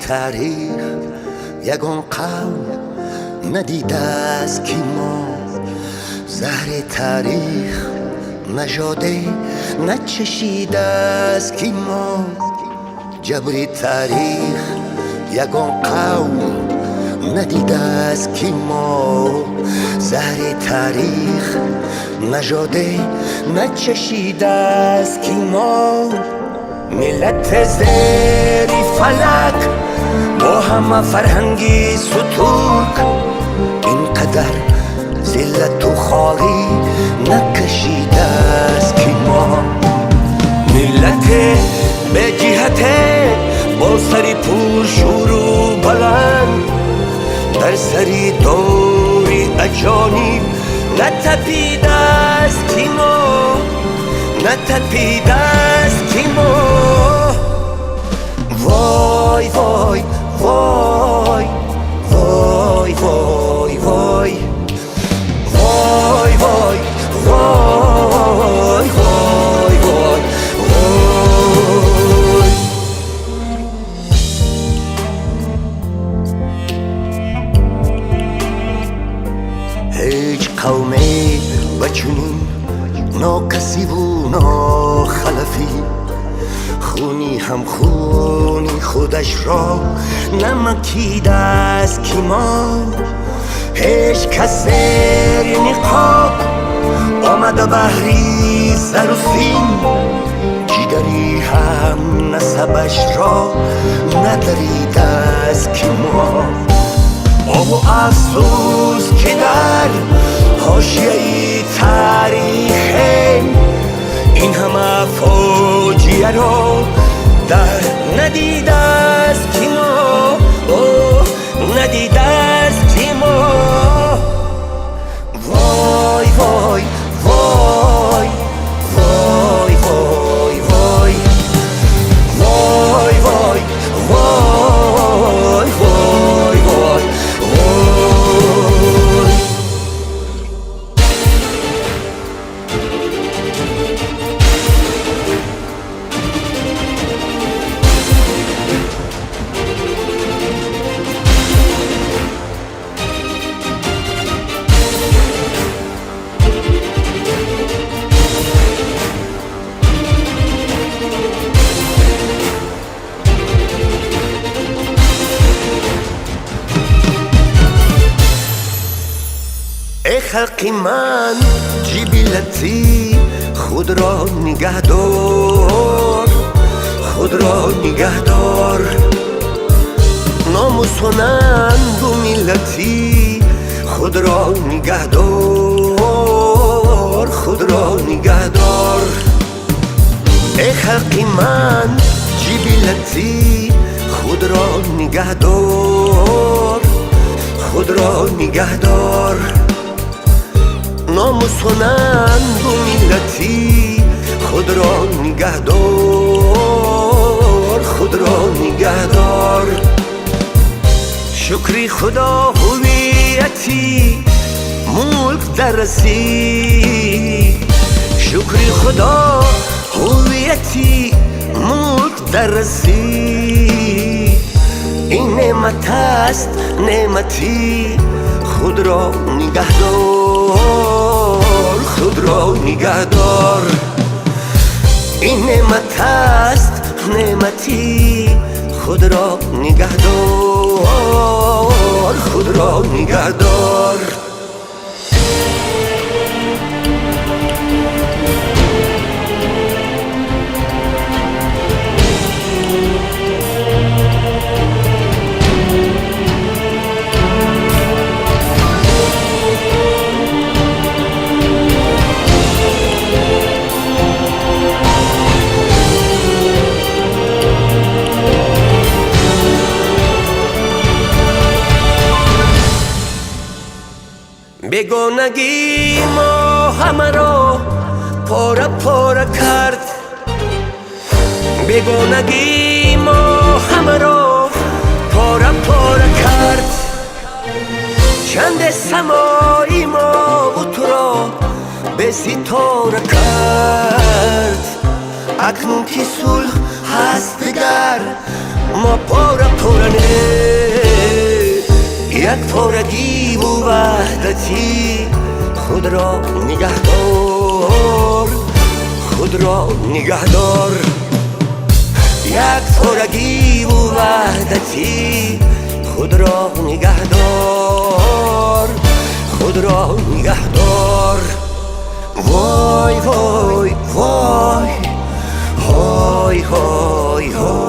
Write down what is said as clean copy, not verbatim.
تاریخ یگان قوم ندیده است که ما زهر تاریخ نژاده نچشیده است که ما جبر تاریخ یگان قوم ندیده است که ما زهر تاریخ نژاده نچشیده است که ما ملت زیری فلک با همه فرهنگی سترگ اینقدر ذلت و خواری نکشیده است که ما ملت به جهت با سری پر شور و بلند در سری دوری اجانب نتپیده است که ما نتپیده است که ما وای وای وای وای وای وای وای وای وای وای وای هیچ قومی بچنین ناکسی و ناخلفی خونی هم خونی خودش را نمکیده است که ما هیچ کس زیر نقاب آمده بحری سر و سین جگری هم نسبش را ندریده است که ما آب و افسوس که در حاشیه تاریخ این همه فاجعه را در ندیده است که ما ندیده است که ما وای وای وای وای وای وای وای وای وای وای وای خلقی من جبلتی خود را نگه دار خود را نگه دار ناموس و ننگ و ملتی خود را نگه دار خود را نگه دار ای خلقی من جبلتی خود را نگه دار خود را نگه دار ناموس و ننگ و ملتی خود را نگه دار خود را نگه دار شکری خدا هویتی ملک درسی شکری خدا هویتی ملک درسی این نعمت است نعمتی خود را نگه دار خود را نگه دار این نعمت است نعمتی خود را نگه دار خود را نگه دار بیگانگی ما همه را پاره پاره کرد بیگانگی ما همه را پاره پاره کرد چند سمایی ما و تو را به ستاره کرد اکنون که صلح هست دگر ما پرنه یک پارگی و وحدتی خود را نگهدار خود را نگهدار یک پارگی و وحدتی خود را نگهدار خود را نگهدار وای وای وای های های های